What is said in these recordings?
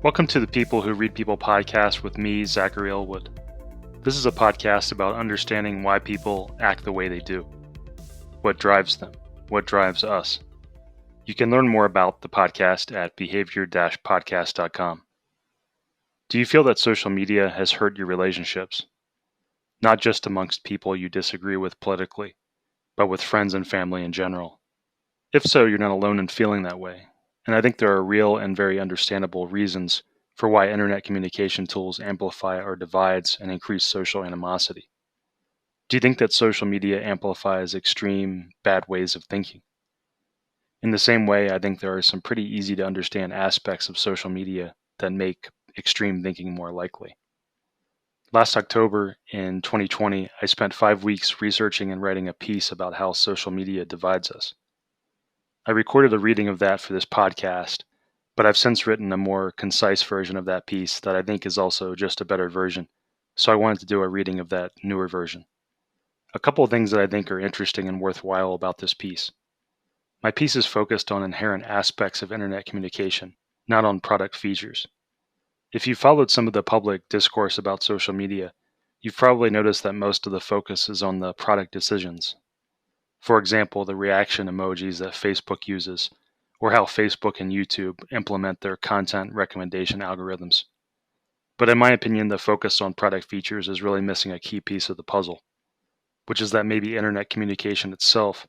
Welcome to the People Who Read People podcast with me, Zachary Elwood. This is a podcast about understanding why people act the way they do. What drives them? What drives us? You can learn more about the podcast at behavior-podcast.com. Do you feel that social media has hurt your relationships? Not just amongst people you disagree with politically, but with friends and family in general. If so, you're not alone in feeling that way, and I think there are real and very understandable reasons for why internet communication tools amplify our divides and increase social animosity. Do you think that social media amplifies extreme, bad ways of thinking? In the same way, I think there are some pretty easy to understand aspects of social media that make extreme thinking more likely. Last October in 2020, I spent 5 weeks researching and writing a piece about how social media divides us. I recorded a reading of that for this podcast, but I've since written a more concise version of that piece that I think is also just a better version, so I wanted to do a reading of that newer version. A couple of things that I think are interesting and worthwhile about this piece. My piece is focused on inherent aspects of internet communication, not on product features. If you followed some of the public discourse about social media, you've probably noticed that most of the focus is on the product decisions. For example, the reaction emojis that Facebook uses, or how Facebook and YouTube implement their content recommendation algorithms. But in my opinion, the focus on product features is really missing a key piece of the puzzle, which is that maybe internet communication itself,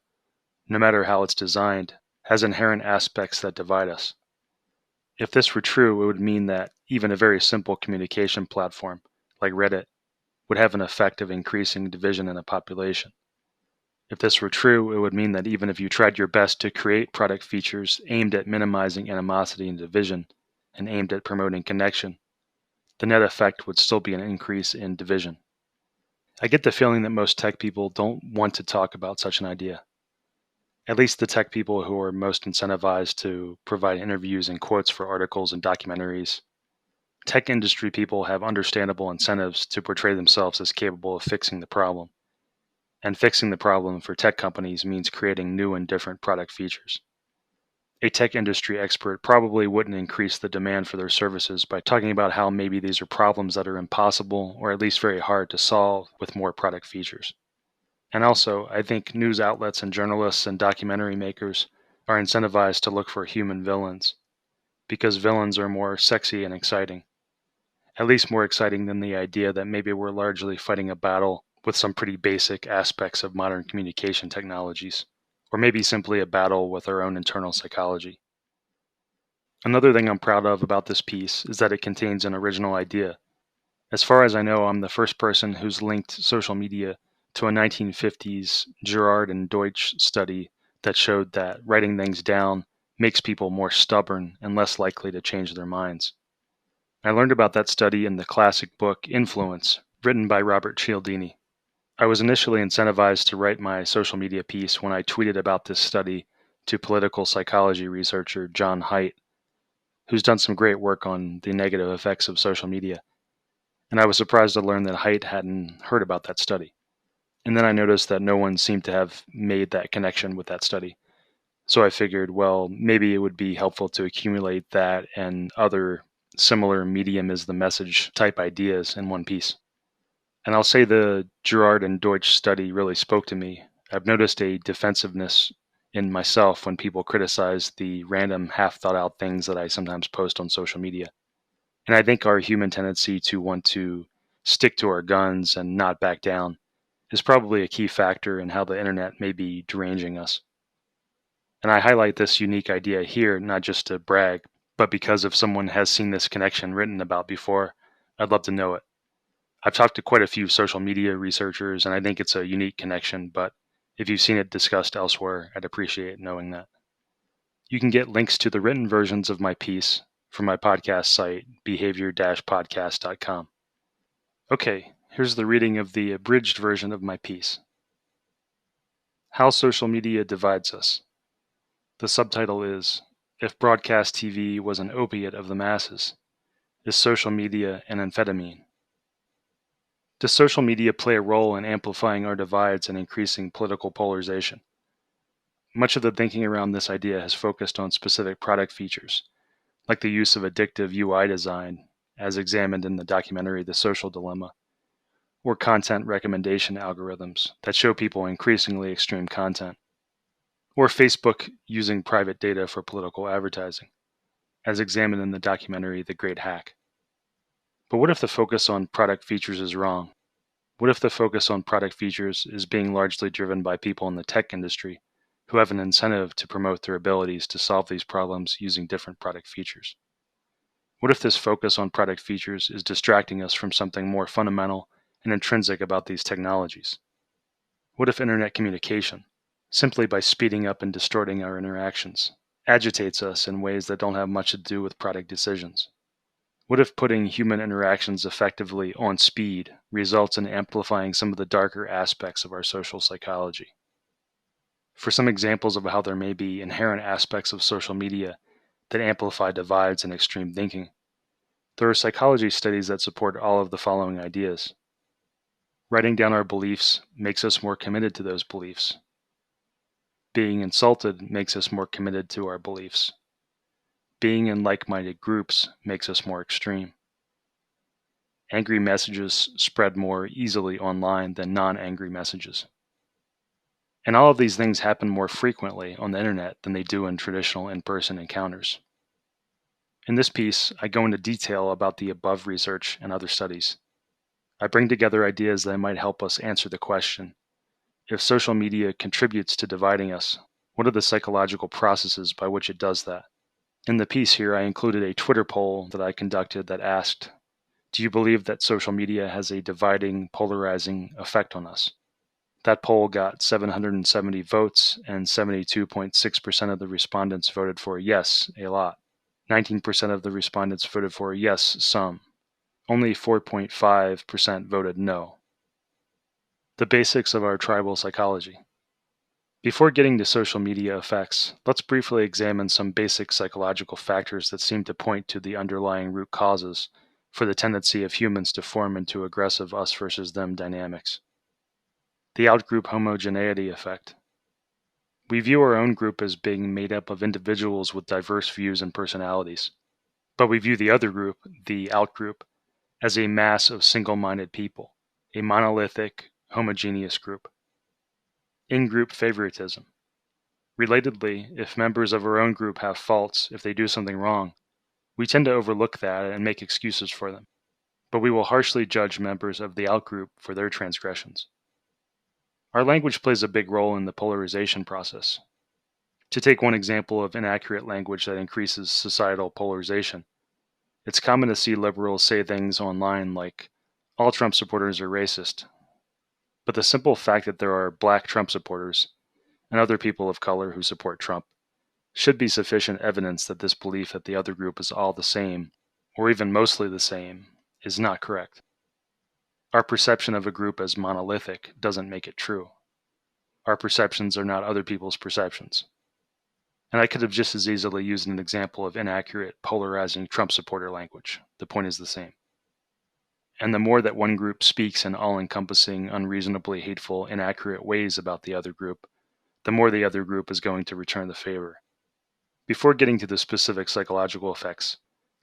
no matter how it's designed, has inherent aspects that divide us. If this were true, it would mean that even a very simple communication platform, like Reddit, would have an effect of increasing division in a population. If this were true, it would mean that even if you tried your best to create product features aimed at minimizing animosity and division, and aimed at promoting connection, the net effect would still be an increase in division. I get the feeling that most tech people don't want to talk about such an idea. At least the tech people who are most incentivized to provide interviews and quotes for articles and documentaries. Tech industry people have understandable incentives to portray themselves as capable of fixing the problem. And fixing the problem for tech companies means creating new and different product features. A tech industry expert probably wouldn't increase the demand for their services by talking about how maybe these are problems that are impossible or at least very hard to solve with more product features. And also, I think news outlets and journalists and documentary makers are incentivized to look for human villains, because villains are more sexy and exciting. At least more exciting than the idea that maybe we're largely fighting a battle with some pretty basic aspects of modern communication technologies, or maybe simply a battle with our own internal psychology. Another thing I'm proud of about this piece is that it contains an original idea. As far as I know, I'm the first person who's linked social media to a 1950s Girard and Deutsch study that showed that writing things down makes people more stubborn and less likely to change their minds. I learned about that study in the classic book Influence, written by Robert Cialdini. I was initially incentivized to write my social media piece when I tweeted about this study to political psychology researcher John Haidt, who's done some great work on the negative effects of social media. And I was surprised to learn that Haidt hadn't heard about that study. And then I noticed that no one seemed to have made that connection with that study. So I figured, well, maybe it would be helpful to accumulate that and other similar medium is the message type ideas in one piece. And I'll say the Girard and Deutsch study really spoke to me. I've noticed a defensiveness in myself when people criticize the random half thought out things that I sometimes post on social media. And I think our human tendency to want to stick to our guns and not back down is probably a key factor in how the internet may be deranging us. And I highlight this unique idea here not just to brag, but because if someone has seen this connection written about before, I'd love to know it. I've talked to quite a few social media researchers, and I think it's a unique connection, but if you've seen it discussed elsewhere, I'd appreciate knowing that. You can get links to the written versions of my piece from my podcast site, behavior-podcast.com. Okay, here's the reading of the abridged version of my piece. How Social Media Divides Us. The subtitle is, If Broadcast TV Was an Opiate of the Masses, Is Social Media an Amphetamine? Does social media play a role in amplifying our divides and increasing political polarization? Much of the thinking around this idea has focused on specific product features, like the use of addictive UI design, as examined in the documentary The Social Dilemma, or content recommendation algorithms that show people increasingly extreme content, or Facebook using private data for political advertising, as examined in the documentary The Great Hack. But what if the focus on product features is wrong? What if the focus on product features is being largely driven by people in the tech industry who have an incentive to promote their abilities to solve these problems using different product features? What if this focus on product features is distracting us from something more fundamental and intrinsic about these technologies? What if internet communication, simply by speeding up and distorting our interactions, agitates us in ways that don't have much to do with product decisions? What if putting human interactions effectively on speed results in amplifying some of the darker aspects of our social psychology? For some examples of how there may be inherent aspects of social media that amplify divides and extreme thinking, there are psychology studies that support all of the following ideas. Writing down our beliefs makes us more committed to those beliefs. Being insulted makes us more committed to our beliefs. Being in like-minded groups makes us more extreme. Angry messages spread more easily online than non-angry messages. And all of these things happen more frequently on the internet than they do in traditional in-person encounters. In this piece, I go into detail about the above research and other studies. I bring together ideas that might help us answer the question, if social media contributes to dividing us, what are the psychological processes by which it does that? In the piece here, I included a Twitter poll that I conducted that asked, do you believe that social media has a dividing, polarizing effect on us? That poll got 770 votes, and 72.6% of the respondents voted for yes, a lot. 19% of the respondents voted for yes, some. Only 4.5% voted no. The basics of our tribal psychology. Before getting to social media effects, let's briefly examine some basic psychological factors that seem to point to the underlying root causes for the tendency of humans to form into aggressive us versus them dynamics. The outgroup homogeneity effect. We view our own group as being made up of individuals with diverse views and personalities, but we view the other group, the outgroup, as a mass of single-minded people, a monolithic, homogeneous group. In-group favoritism. Relatedly, if members of our own group have faults, if they do something wrong, we tend to overlook that and make excuses for them, but we will harshly judge members of the outgroup for their transgressions. Our language plays a big role in the polarization process. To take one example of inaccurate language that increases societal polarization, it's common to see liberals say things online like, all Trump supporters are racist. But the simple fact that there are black Trump supporters and other people of color who support Trump should be sufficient evidence that this belief that the other group is all the same, or even mostly the same, is not correct. Our perception of a group as monolithic doesn't make it true. Our perceptions are not other people's perceptions. And I could have just as easily used an example of inaccurate, polarizing Trump supporter language. The point is the same. And the more that one group speaks in all-encompassing, unreasonably hateful, inaccurate ways about the other group, the more the other group is going to return the favor. Before getting to the specific psychological effects,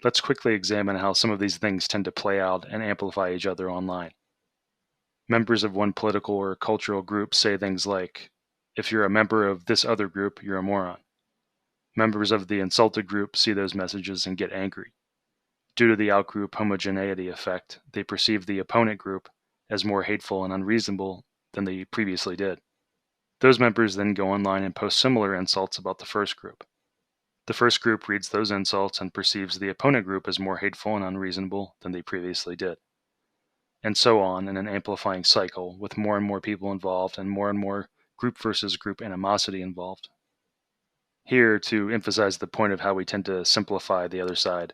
let's quickly examine how some of these things tend to play out and amplify each other online. Members of one political or cultural group say things like, if you're a member of this other group, you're a moron. Members of the insulted group see those messages and get angry. Due to the outgroup homogeneity effect, they perceive the opponent group as more hateful and unreasonable than they previously did. Those members then go online and post similar insults about the first group. The first group reads those insults and perceives the opponent group as more hateful and unreasonable than they previously did. And so on in an amplifying cycle with more and more people involved and more group versus group animosity involved. Here, to emphasize the point of how we tend to simplify the other side,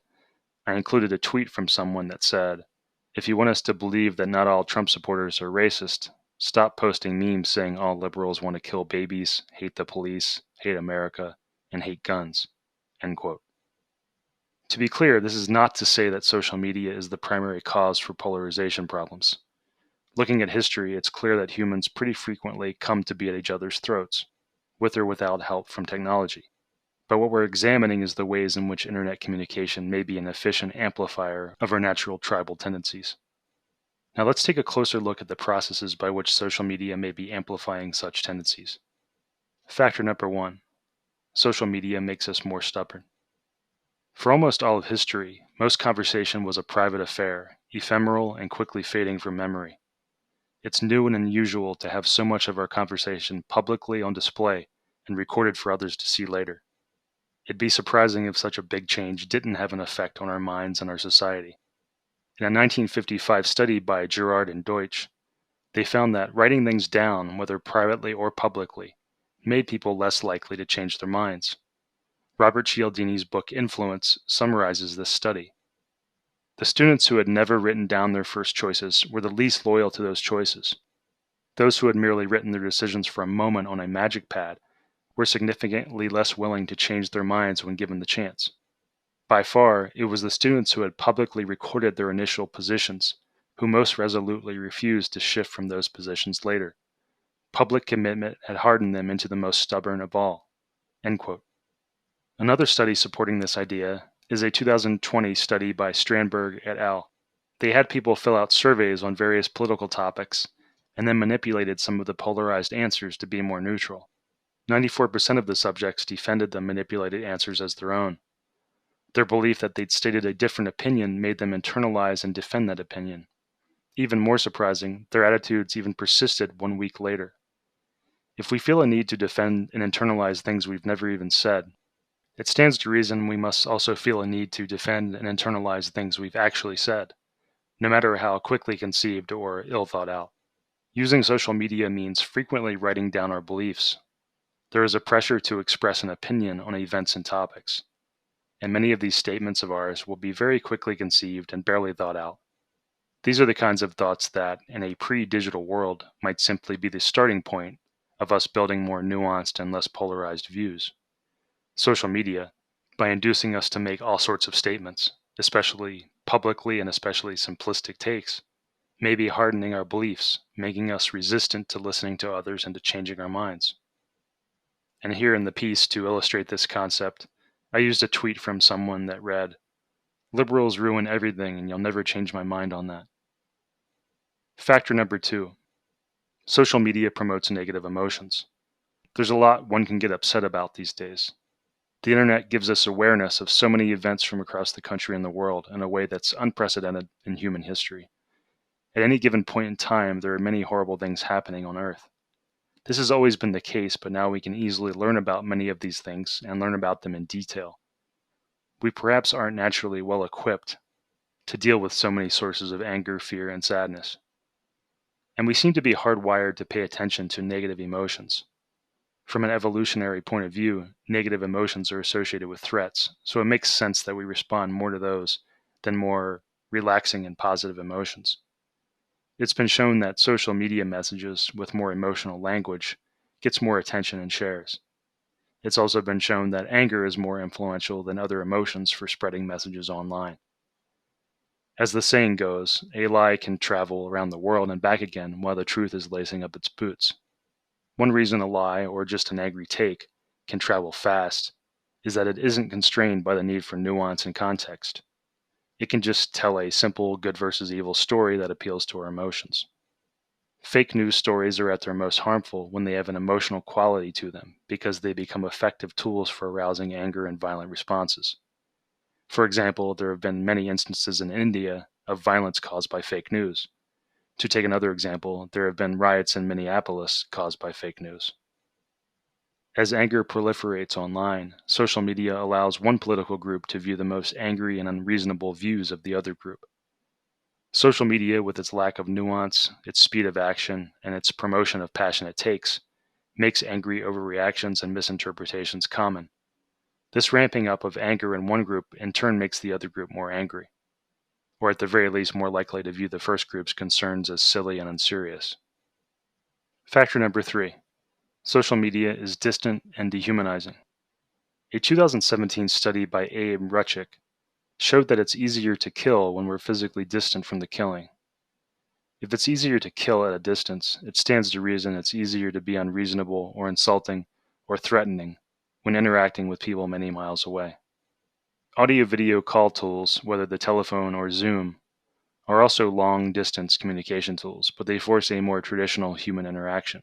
I included a tweet from someone that said, if you want us to believe that not all Trump supporters are racist, stop posting memes saying all liberals want to kill babies, hate the police, hate America, and hate guns. End quote. To be clear, this is not to say that social media is the primary cause for polarization problems. Looking at history, it's clear that humans pretty frequently come to be at each other's throats, with or without help from technology. But what we're examining is the ways in which internet communication may be an efficient amplifier of our natural tribal tendencies. Now let's take a closer look at the processes by which social media may be amplifying such tendencies. Factor number 1. Social media makes us more stubborn. For almost all of history, most conversation was a private affair, ephemeral and quickly fading from memory. It's new and unusual to have so much of our conversation publicly on display and recorded for others to see later. It'd be surprising if such a big change didn't have an effect on our minds and our society. In a 1955 study by Gerard and Deutsch, they found that writing things down, whether privately or publicly, made people less likely to change their minds. Robert Cialdini's book Influence summarizes this study. The students who had never written down their first choices were the least loyal to those choices. Those who had merely written their decisions for a moment on a magic pad were significantly less willing to change their minds when given the chance. By far, it was the students who had publicly recorded their initial positions who most resolutely refused to shift from those positions later. Public commitment had hardened them into the most stubborn of all. End quote. Another study supporting this idea is a 2020 study by Strandberg et al. They had people fill out surveys on various political topics and then manipulated some of the polarized answers to be more neutral. 94% of the subjects defended the manipulated answers as their own. Their belief that they'd stated a different opinion made them internalize and defend that opinion. Even more surprising, their attitudes even persisted 1 week later. If we feel a need to defend and internalize things we've never even said, it stands to reason we must also feel a need to defend and internalize things we've actually said, no matter how quickly conceived or ill thought out. Using social media means frequently writing down our beliefs. There is a pressure to express an opinion on events and topics, and many of these statements of ours will be very quickly conceived and barely thought out. These are the kinds of thoughts that, in a pre-digital world, might simply be the starting point of us building more nuanced and less polarized views. Social media, by inducing us to make all sorts of statements, especially publicly and especially simplistic takes, may be hardening our beliefs, making us resistant to listening to others and to changing our minds. And here in the piece, to illustrate this concept, I used a tweet from someone that read, "Liberals ruin everything and you'll never change my mind on that." Factor number 2. Social media promotes negative emotions. There's a lot one can get upset about these days. The internet gives us awareness of so many events from across the country and the world in a way that's unprecedented in human history. At any given point in time, there are many horrible things happening on Earth. This has always been the case, but now we can easily learn about many of these things and learn about them in detail. We perhaps aren't naturally well equipped to deal with so many sources of anger, fear, and sadness. And we seem to be hardwired to pay attention to negative emotions. From an evolutionary point of view, negative emotions are associated with threats, so it makes sense that we respond more to those than more relaxing and positive emotions. It's been shown that social media messages with more emotional language gets more attention and shares. It's also been shown that anger is more influential than other emotions for spreading messages online. As the saying goes, a lie can travel around the world and back again while the truth is lacing up its boots. One reason a lie, or just an angry take, can travel fast is that it isn't constrained by the need for nuance and context. It can just tell a simple good versus evil story that appeals to our emotions. Fake news stories are at their most harmful when they have an emotional quality to them because they become effective tools for arousing anger and violent responses. For example, there have been many instances in India of violence caused by fake news. To take another example, there have been riots in Minneapolis caused by fake news. As anger proliferates online, social media allows one political group to view the most angry and unreasonable views of the other group. Social media, with its lack of nuance, its speed of action, and its promotion of passionate takes, makes angry overreactions and misinterpretations common. This ramping up of anger in one group in turn makes the other group more angry, or at the very least more likely to view the first group's concerns as silly and unserious. Factor number 3. Social media is distant and dehumanizing. A 2017 study by Abe Ruchik showed that it's easier to kill when we're physically distant from the killing. If it's easier to kill at a distance, it stands to reason it's easier to be unreasonable or insulting or threatening when interacting with people many miles away. Audio-video call tools, whether the telephone or Zoom, are also long-distance communication tools, but they force a more traditional human interaction.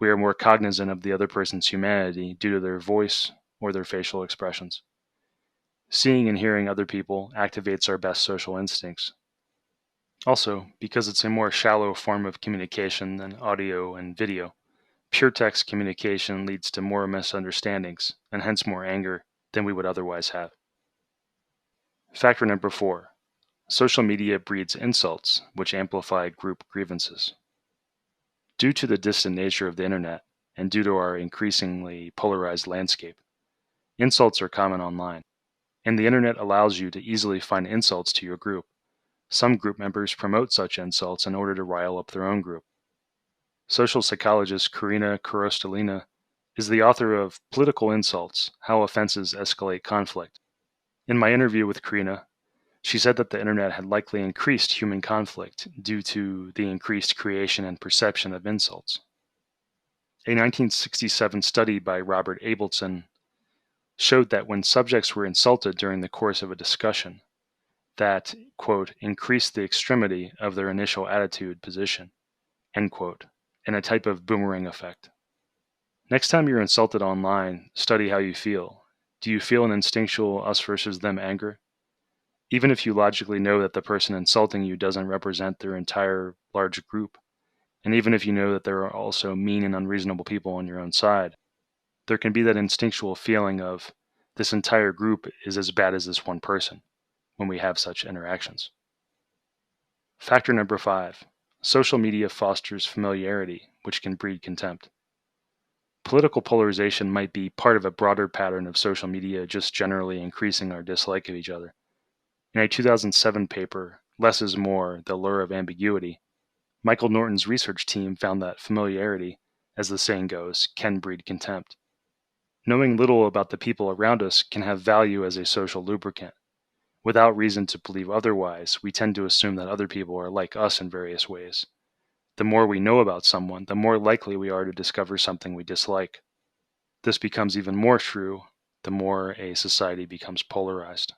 We are more cognizant of the other person's humanity due to their voice or their facial expressions. Seeing and hearing other people activates our best social instincts. Also, because it's a more shallow form of communication than audio and video, pure text communication leads to more misunderstandings and hence more anger than we would otherwise have. Factor number 4. Social media breeds insults, which amplify group grievances. Due to the distant nature of the internet and due to our increasingly polarized landscape, insults are common online, and the internet allows you to easily find insults to your group. Some group members promote such insults in order to rile up their own group. Social psychologist Karina Korostelina is the author of Political Insults: How Offenses Escalate Conflict. In my interview with Karina, she said that the internet had likely increased human conflict due to the increased creation and perception of insults. A 1967 study by Robert Abelson showed that when subjects were insulted during the course of a discussion, that, quote, increased the extremity of their initial attitude position, end quote, in a type of boomerang effect. Next time you're insulted online, study how you feel. Do you feel an instinctual us versus them anger? Even if you logically know that the person insulting you doesn't represent their entire large group, and even if you know that there are also mean and unreasonable people on your own side, there can be that instinctual feeling of this entire group is as bad as this one person when we have such interactions. Factor number 5. Social media fosters familiarity, which can breed contempt. Political polarization might be part of a broader pattern of social media just generally increasing our dislike of each other. In a 2007 paper, Less is More: The Lure of Ambiguity, Michael Norton's research team found that familiarity, as the saying goes, can breed contempt. Knowing little about the people around us can have value as a social lubricant. Without reason to believe otherwise, we tend to assume that other people are like us in various ways. The more we know about someone, the more likely we are to discover something we dislike. This becomes even more true the more a society becomes polarized.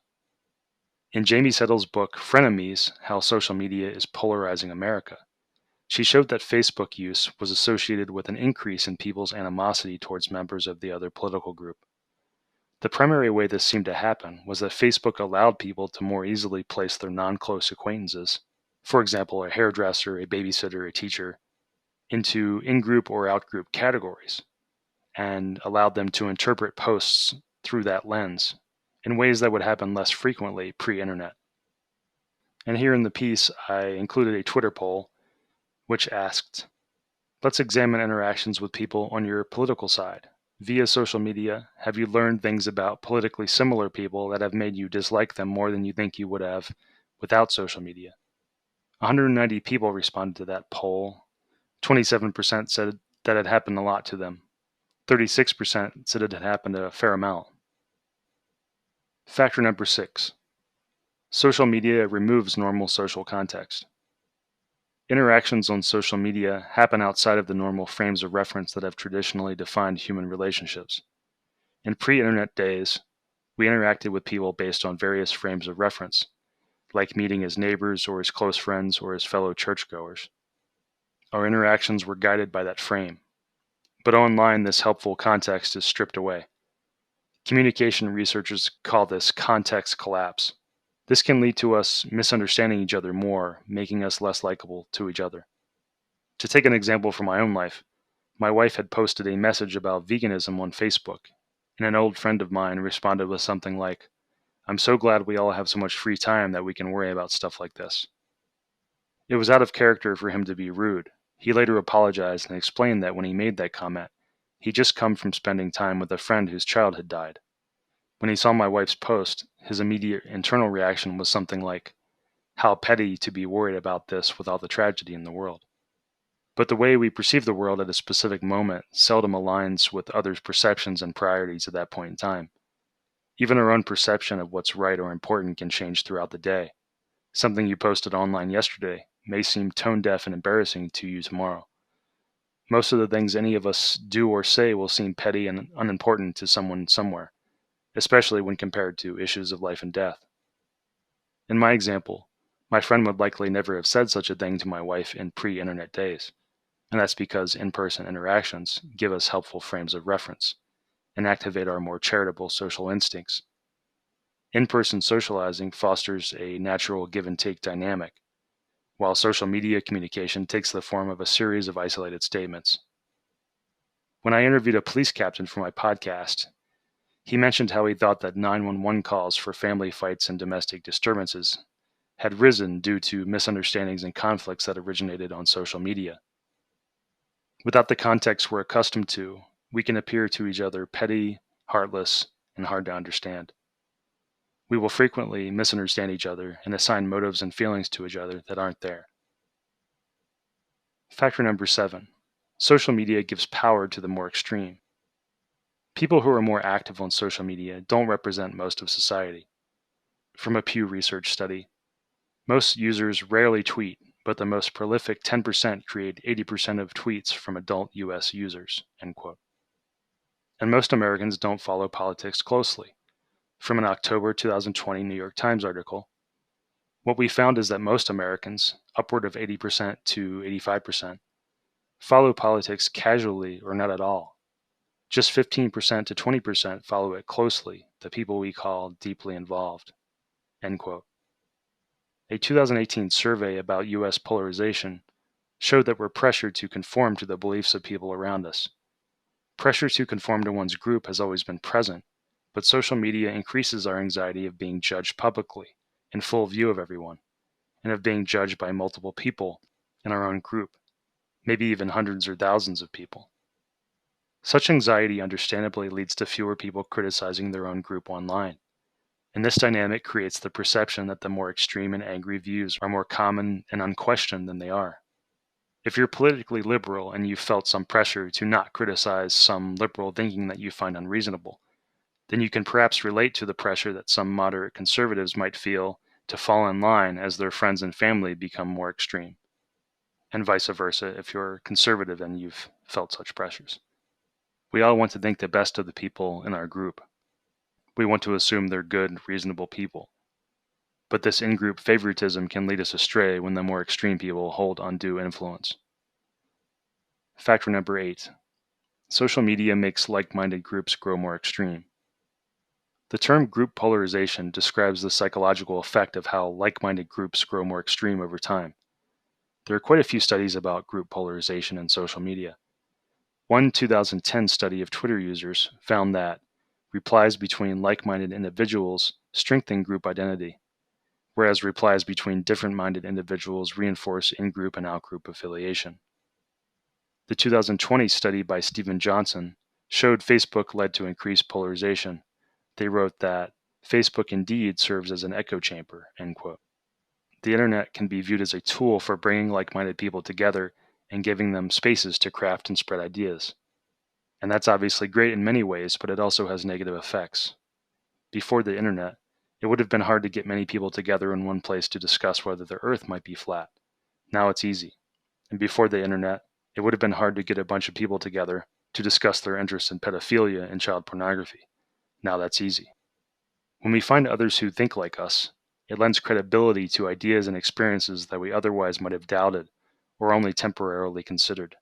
In Jamie Settle's book, Frenemies: How Social Media is Polarizing America, she showed that Facebook use was associated with an increase in people's animosity towards members of the other political group. The primary way this seemed to happen was that Facebook allowed people to more easily place their non-close acquaintances, for example, a hairdresser, a babysitter, a teacher, into in-group or out-group categories, and allowed them to interpret posts through that lens in ways that would happen less frequently pre-internet. And here in the piece, I included a Twitter poll which asked, let's examine interactions with people on your political side. Via social media, have you learned things about politically similar people that have made you dislike them more than you think you would have without social media? 190 people responded to that poll. 27% said that it happened a lot to them. 36% said it had happened a fair amount. Factor number 6. Social media removes normal social context. Interactions on social media happen outside of the normal frames of reference that have traditionally defined human relationships. In pre-internet days, we interacted with people based on various frames of reference, like meeting as neighbors or as close friends or as fellow churchgoers. Our interactions were guided by that frame. But online, this helpful context is stripped away. Communication researchers call this context collapse. This can lead to us misunderstanding each other more, making us less likable to each other. To take an example from my own life, my wife had posted a message about veganism on Facebook, and an old friend of mine responded with something like, "I'm so glad we all have so much free time that we can worry about stuff like this." It was out of character for him to be rude. He later apologized and explained that when he made that comment, he'd just come from spending time with a friend whose child had died. When he saw my wife's post, his immediate internal reaction was something like, "How petty to be worried about this with all the tragedy in the world." But the way we perceive the world at a specific moment seldom aligns with others' perceptions and priorities at that point in time. Even our own perception of what's right or important can change throughout the day. Something you posted online yesterday may seem tone deaf and embarrassing to you tomorrow. Most of the things any of us do or say will seem petty and unimportant to someone somewhere, especially when compared to issues of life and death. In my example, my friend would likely never have said such a thing to my wife in pre-internet days, and that's because in-person interactions give us helpful frames of reference and activate our more charitable social instincts. In-person socializing fosters a natural give-and-take dynamic, while social media communication takes the form of a series of isolated statements. When I interviewed a police captain for my podcast, he mentioned how he thought that 911 calls for family fights and domestic disturbances had risen due to misunderstandings and conflicts that originated on social media. Without the context we're accustomed to, we can appear to each other petty, heartless, and hard to understand. We will frequently misunderstand each other and assign motives and feelings to each other that aren't there. Factor number 7. Social media gives power to the more extreme. People who are more active on social media don't represent most of society. From a Pew Research study, most users rarely tweet, but the most prolific 10% create 80% of tweets from adult US users, end quote. And most Americans don't follow politics closely. From an October 2020 New York Times article, what we found is that most Americans, upward of 80% to 85%, follow politics casually or not at all. Just 15% to 20% follow it closely, the people we call deeply involved, end quote. A 2018 survey about U.S. polarization showed that we're pressured to conform to the beliefs of people around us. Pressure to conform to one's group has always been present, but social media increases our anxiety of being judged publicly, in full view of everyone, and of being judged by multiple people in our own group, maybe even hundreds or thousands of people. Such anxiety understandably leads to fewer people criticizing their own group online, and this dynamic creates the perception that the more extreme and angry views are more common and unquestioned than they are. If you're politically liberal and you felt some pressure to not criticize some liberal thinking that you find unreasonable, then you can perhaps relate to the pressure that some moderate conservatives might feel to fall in line as their friends and family become more extreme, and vice versa if you're conservative and you've felt such pressures. We all want to think the best of the people in our group. We want to assume they're good, reasonable people. But this in-group favoritism can lead us astray when the more extreme people hold undue influence. Factor number 8. Social media makes like-minded groups grow more extreme. The term group polarization describes the psychological effect of how like-minded groups grow more extreme over time. There are quite a few studies about group polarization in social media. One 2010 study of Twitter users found that replies between like-minded individuals strengthen group identity, whereas replies between different-minded individuals reinforce in-group and out-group affiliation. The 2020 study by Stephen Johnson showed Facebook led to increased polarization. They wrote that Facebook indeed serves as an echo chamber, end quote. The internet can be viewed as a tool for bringing like-minded people together and giving them spaces to craft and spread ideas. And that's obviously great in many ways, but it also has negative effects. Before the internet, it would have been hard to get many people together in one place to discuss whether the earth might be flat. Now it's easy. And before the internet, it would have been hard to get a bunch of people together to discuss their interest in pedophilia and child pornography. Now that's easy. When we find others who think like us, it lends credibility to ideas and experiences that we otherwise might have doubted or only temporarily considered.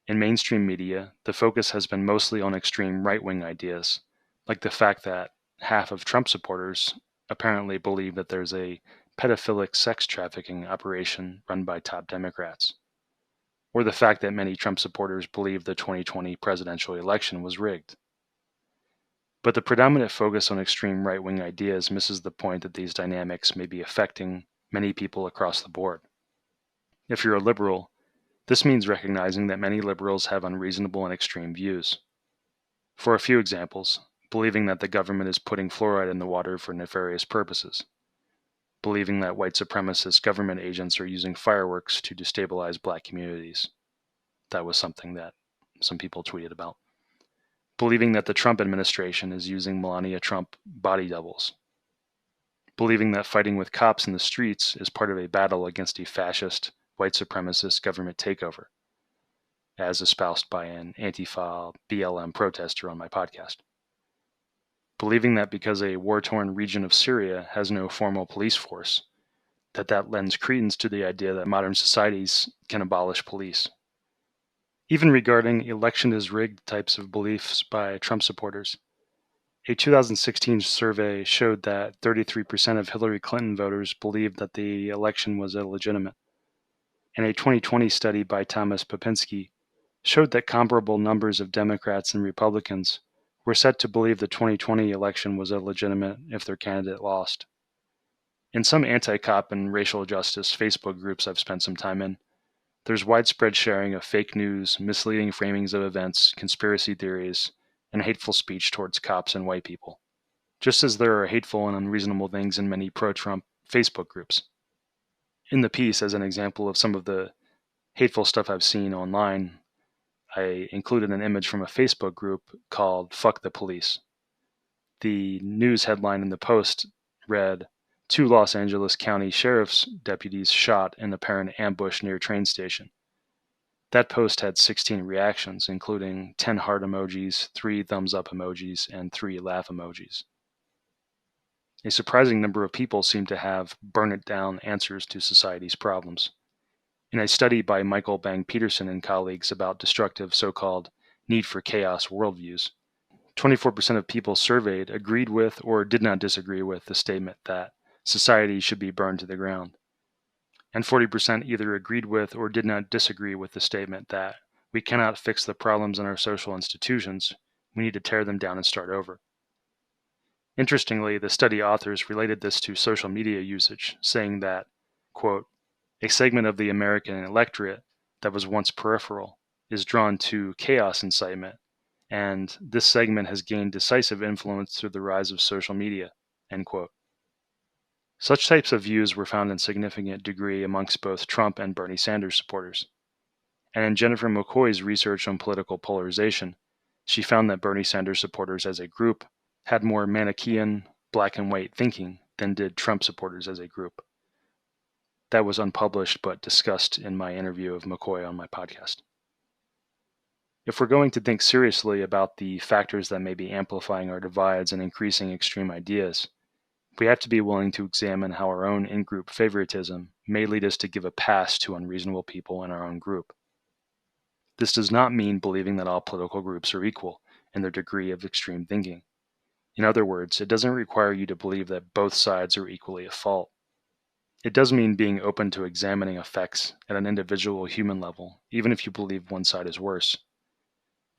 In mainstream media, the focus has been mostly on extreme right-wing ideas, like the fact that half of Trump supporters apparently believe that there's a pedophilic sex trafficking operation run by top Democrats, or the fact that many Trump supporters believe the 2020 presidential election was rigged. But the predominant focus on extreme right-wing ideas misses the point that these dynamics may be affecting many people across the board. If you're a liberal, this means recognizing that many liberals have unreasonable and extreme views. For a few examples, believing that the government is putting fluoride in the water for nefarious purposes, believing that white supremacist government agents are using fireworks to destabilize black communities. That was something that some people tweeted about. Believing that the Trump administration is using Melania Trump body doubles. Believing that fighting with cops in the streets is part of a battle against a fascist, white supremacist government takeover. as espoused by an Antifa BLM protester on my podcast. Believing that because a war-torn region of Syria has no formal police force, that lends credence to the idea that modern societies can abolish police. Even regarding election is rigged types of beliefs by Trump supporters. A 2016 survey showed that 33% of Hillary Clinton voters believed that the election was illegitimate. And a 2020 study by Thomas Popinski showed that comparable numbers of Democrats and Republicans were set to believe the 2020 election was illegitimate if their candidate lost. In some anti-cop and racial justice Facebook groups I've spent some time in, there's widespread sharing of fake news, misleading framings of events, conspiracy theories, and hateful speech towards cops and white people, just as there are hateful and unreasonable things in many pro-Trump Facebook groups. In the piece, as an example of some of the hateful stuff I've seen online, I included an image from a Facebook group called Fuck the Police. The news headline in the post read, 2 Los Angeles County Sheriff's deputies shot in apparent ambush near train station. That post had 16 reactions, including 10 heart emojis, 3 thumbs up emojis, and 3 laugh emojis. A surprising number of people seem to have burn it down answers to society's problems. In a study by Michael Bang Peterson and colleagues about destructive so-called need for chaos worldviews, 24% of people surveyed agreed with or did not disagree with the statement that society should be burned to the ground. And 40% either agreed with or did not disagree with the statement that we cannot fix the problems in our social institutions, we need to tear them down and start over. Interestingly, the study authors related this to social media usage, saying that, quote, a segment of the American electorate that was once peripheral is drawn to chaos incitement, and this segment has gained decisive influence through the rise of social media, end quote. Such types of views were found in significant degree amongst both Trump and Bernie Sanders supporters. And in Jennifer McCoy's research on political polarization, she found that Bernie Sanders supporters as a group had more Manichaean, black and white thinking than did Trump supporters as a group. That was unpublished but discussed in my interview of McCoy on my podcast. If we're going to think seriously about the factors that may be amplifying our divides and increasing extreme ideas, we have to be willing to examine how our own in-group favoritism may lead us to give a pass to unreasonable people in our own group. This does not mean believing that all political groups are equal in their degree of extreme thinking. In other words, it doesn't require you to believe that both sides are equally at fault. It does mean being open to examining effects at an individual human level, even if you believe one side is worse.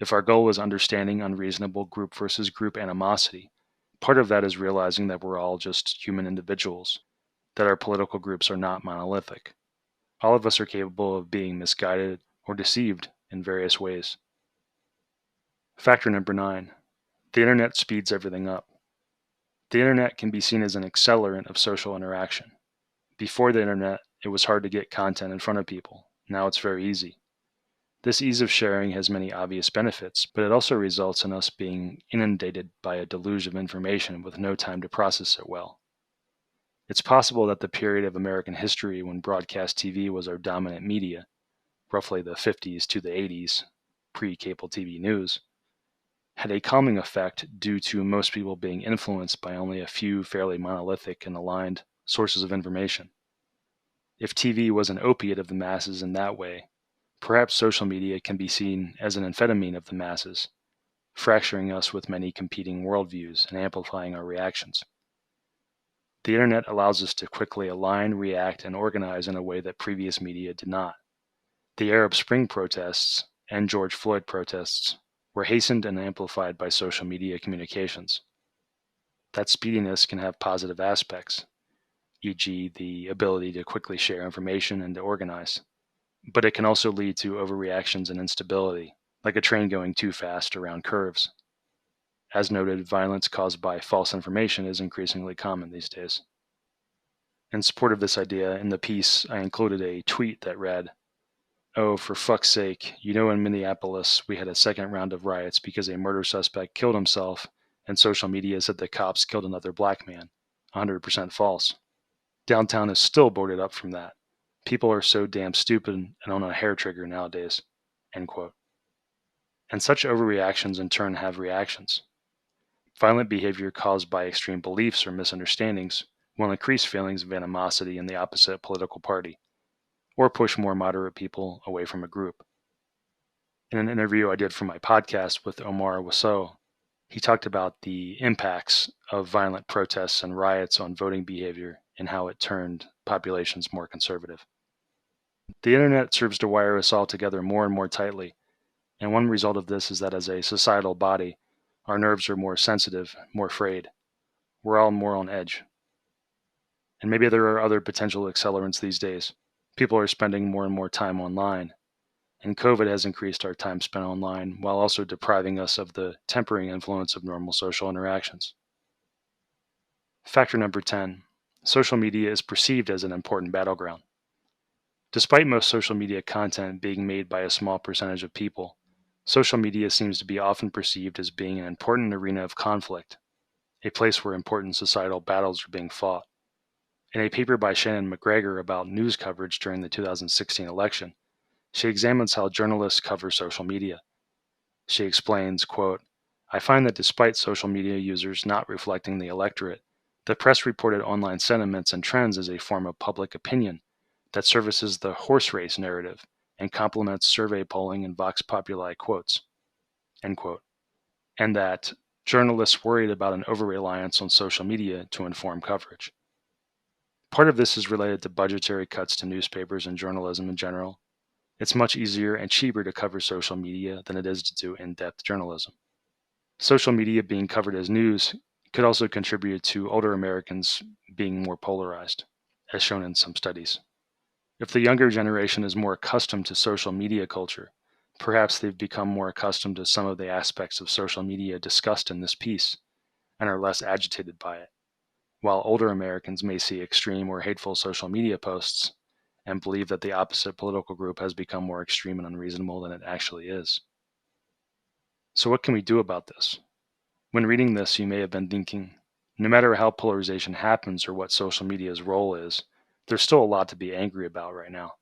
If our goal is understanding unreasonable group versus group animosity, part of that is realizing that we're all just human individuals, that our political groups are not monolithic. All of us are capable of being misguided or deceived in various ways. Factor number 9. The internet speeds everything up. The internet can be seen as an accelerant of social interaction. Before the internet, it was hard to get content in front of people. Now it's very easy. This ease of sharing has many obvious benefits, but it also results in us being inundated by a deluge of information with no time to process it well. It's possible that the period of American history when broadcast TV was our dominant media, roughly the 50s to the 80s, pre-cable TV news, had a calming effect due to most people being influenced by only a few fairly monolithic and aligned sources of information. If TV was an opiate of the masses in that way, perhaps social media can be seen as an amphetamine of the masses, fracturing us with many competing worldviews and amplifying our reactions. The internet allows us to quickly align, react, and organize in a way that previous media did not. The Arab Spring protests and George Floyd protests were hastened and amplified by social media communications. That speediness can have positive aspects, e.g., the ability to quickly share information and to organize. But it can also lead to overreactions and instability, like a train going too fast around curves. As noted, violence caused by false information is increasingly common these days. In support of this idea, in the piece, I included a tweet that read, "Oh, for fuck's sake, you know in Minneapolis we had a second round of riots because a murder suspect killed himself and social media said the cops killed another black man. 100% false. Downtown is still boarded up from that. People are so damn stupid and on a hair trigger nowadays." End quote. And such overreactions in turn have reactions. Violent behavior caused by extreme beliefs or misunderstandings will increase feelings of animosity in the opposite political party, or push more moderate people away from a group. In an interview I did for my podcast with Omar Wasso, he talked about the impacts of violent protests and riots on voting behavior and how it turned populations more conservative. The internet serves to wire us all together more and more tightly, and one result of this is that as a societal body, our nerves are more sensitive, more frayed. We're all more on edge. And maybe there are other potential accelerants these days. People are spending more and more time online, and COVID has increased our time spent online while also depriving us of the tempering influence of normal social interactions. Factor number 10. Social media is perceived as an important battleground. Despite most social media content being made by a small percentage of people, social media seems to be often perceived as being an important arena of conflict, a place where important societal battles are being fought. In a paper by Shannon McGregor about news coverage during the 2016 election, she examines how journalists cover social media. She explains, quote, I find that despite social media users not reflecting the electorate, the press reported online sentiments and trends as a form of public opinion that services the horse race narrative and complements survey polling and vox populi quotes, end quote, and that journalists worried about an over-reliance on social media to inform coverage. Part of this is related to budgetary cuts to newspapers and journalism in general. It's much easier and cheaper to cover social media than it is to do in-depth journalism. Social media being covered as news could also contribute to older Americans being more polarized, as shown in some studies. If the younger generation is more accustomed to social media culture, perhaps they've become more accustomed to some of the aspects of social media discussed in this piece and are less agitated by it, while older Americans may see extreme or hateful social media posts and believe that the opposite political group has become more extreme and unreasonable than it actually is. So what can we do about this? When reading this, you may have been thinking, no matter how polarization happens or what social media's role is, there's still a lot to be angry about right now.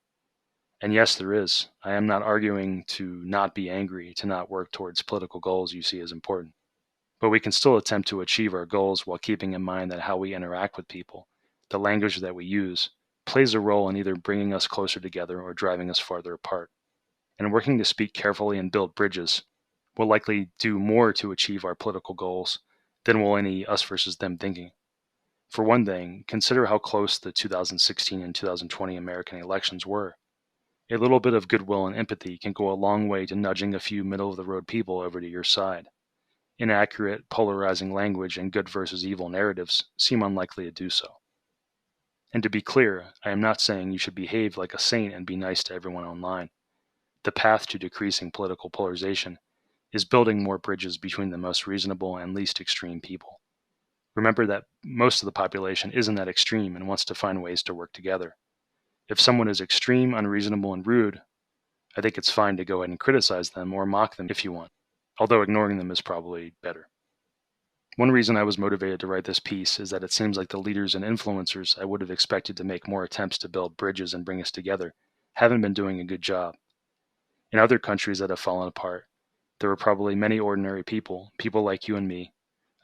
And yes, there is. I am not arguing to not be angry, to not work towards political goals you see as important. But we can still attempt to achieve our goals while keeping in mind that how we interact with people, the language that we use, plays a role in either bringing us closer together or driving us farther apart. And working to speak carefully and build bridges will likely do more to achieve our political goals than will any us versus them thinking. For one thing, consider how close the 2016 and 2020 American elections were. A little bit of goodwill and empathy can go a long way to nudging a few middle-of-the-road people over to your side. Inaccurate, polarizing language and good versus evil narratives seem unlikely to do so. And to be clear, I am not saying you should behave like a saint and be nice to everyone online. The path to decreasing political polarization is building more bridges between the most reasonable and least extreme people. Remember that most of the population isn't that extreme and wants to find ways to work together. If someone is extreme, unreasonable, and rude, I think it's fine to go ahead and criticize them or mock them if you want, although ignoring them is probably better. One reason I was motivated to write this piece is that it seems like the leaders and influencers I would have expected to make more attempts to build bridges and bring us together haven't been doing a good job. In other countries that have fallen apart, there were probably many ordinary people, people like you and me,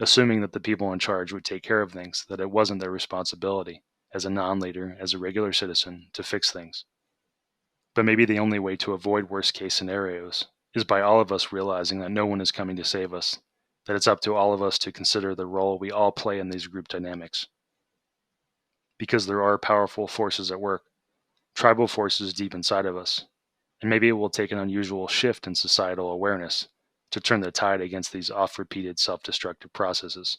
assuming that the people in charge would take care of things, that it wasn't their responsibility, as a non-leader, as a regular citizen, to fix things. But maybe the only way to avoid worst-case scenarios is by all of us realizing that no one is coming to save us, that it's up to all of us to consider the role we all play in these group dynamics. Because there are powerful forces at work, tribal forces deep inside of us, and maybe it will take an unusual shift in societal awareness to turn the tide against these oft-repeated self-destructive processes.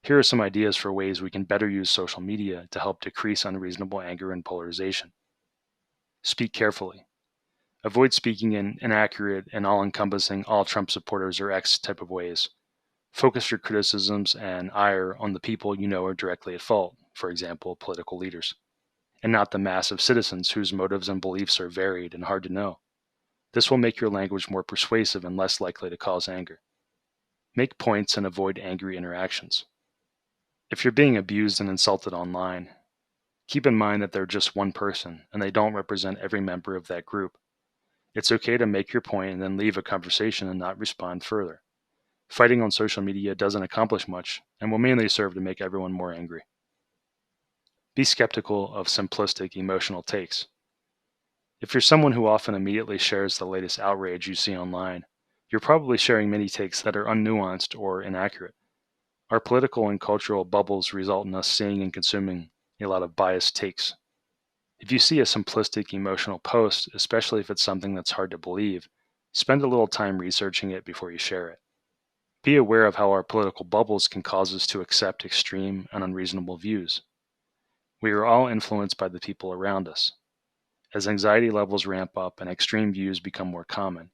Here are some ideas for ways we can better use social media to help decrease unreasonable anger and polarization. Speak carefully. Avoid speaking in inaccurate and all-encompassing all Trump supporters or X type of ways. Focus your criticisms and ire on the people you know are directly at fault, for example, political leaders, and not the mass of citizens whose motives and beliefs are varied and hard to know. This will make your language more persuasive and less likely to cause anger. Make points and avoid angry interactions. If you're being abused and insulted online, keep in mind that they're just one person and they don't represent every member of that group. It's okay to make your point and then leave a conversation and not respond further. Fighting on social media doesn't accomplish much and will mainly serve to make everyone more angry. Be skeptical of simplistic emotional takes. If you're someone who often immediately shares the latest outrage you see online, you're probably sharing many takes that are unnuanced or inaccurate. Our political and cultural bubbles result in us seeing and consuming a lot of biased takes. If you see a simplistic emotional post, especially if it's something that's hard to believe, spend a little time researching it before you share it. Be aware of how our political bubbles can cause us to accept extreme and unreasonable views. We are all influenced by the people around us. As anxiety levels ramp up and extreme views become more common,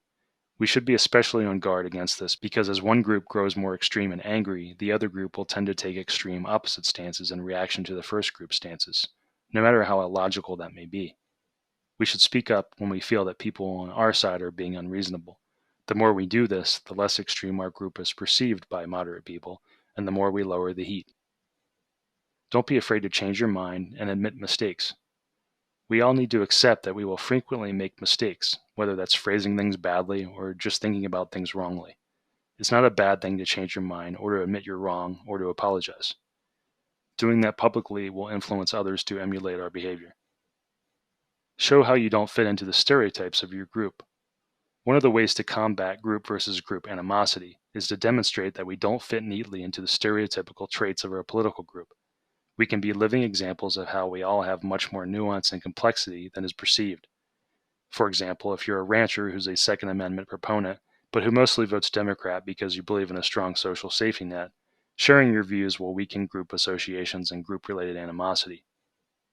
we should be especially on guard against this because as one group grows more extreme and angry, the other group will tend to take extreme opposite stances in reaction to the first group's stances, no matter how illogical that may be. We should speak up when we feel that people on our side are being unreasonable. The more we do this, the less extreme our group is perceived by moderate people, and the more we lower the heat. Don't be afraid to change your mind and admit mistakes. We all need to accept that we will frequently make mistakes, whether that's phrasing things badly or just thinking about things wrongly. It's not a bad thing to change your mind or to admit you're wrong or to apologize. Doing that publicly will influence others to emulate our behavior. Show how you don't fit into the stereotypes of your group. One of the ways to combat group versus group animosity is to demonstrate that we don't fit neatly into the stereotypical traits of our political group. We can be living examples of how we all have much more nuance and complexity than is perceived. For example, if you're a rancher who's a Second Amendment proponent, but who mostly votes Democrat because you believe in a strong social safety net, sharing your views will weaken group associations and group-related animosity.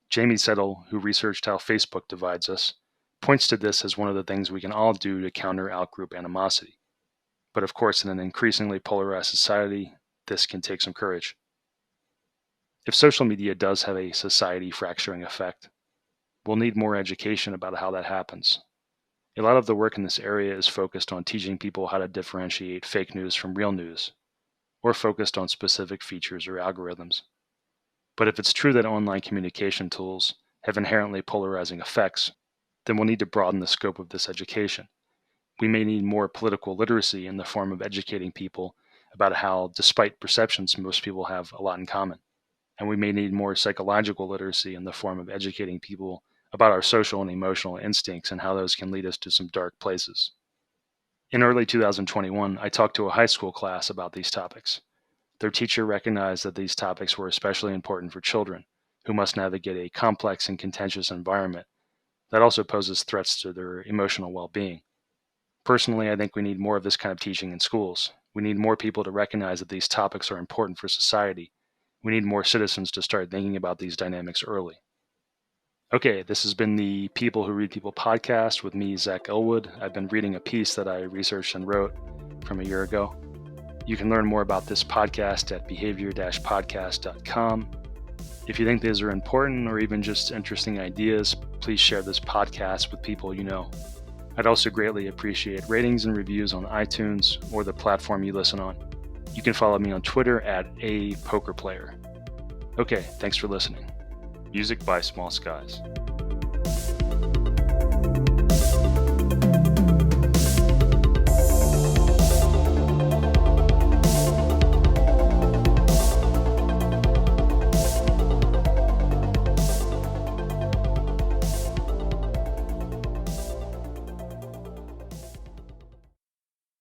Jamie Settle, who researched how Facebook divides us, points to this as one of the things we can all do to counter out-group animosity. But of course, in an increasingly polarized society, this can take some courage. If social media does have a society fracturing effect, we'll need more education about how that happens. A lot of the work in this area is focused on teaching people how to differentiate fake news from real news, or focused on specific features or algorithms. But if it's true that online communication tools have inherently polarizing effects, then we'll need to broaden the scope of this education. We may need more political literacy in the form of educating people about how, despite perceptions, most people have a lot in common. And we may need more psychological literacy in the form of educating people about our social and emotional instincts and how those can lead us to some dark places. In early 2021, I talked to a high school class about these topics. Their teacher recognized that these topics were especially important for children, who must navigate a complex and contentious environment that also poses threats to their emotional well-being. Personally, I think we need more of this kind of teaching in schools. We need more people to recognize that these topics are important for society. We need more citizens to start thinking about these dynamics early. Okay, this has been the People Who Read People podcast with me, Zach Elwood. I've been reading a piece that I researched and wrote from a year ago. You can learn more about this podcast at behavior-podcast.com. If you think these are important or even just interesting ideas, please share this podcast with people you know. I'd also greatly appreciate ratings and reviews on iTunes or the platform you listen on. You can follow me on Twitter at @apokerplayer. Okay, thanks for listening. Music by Small Skies.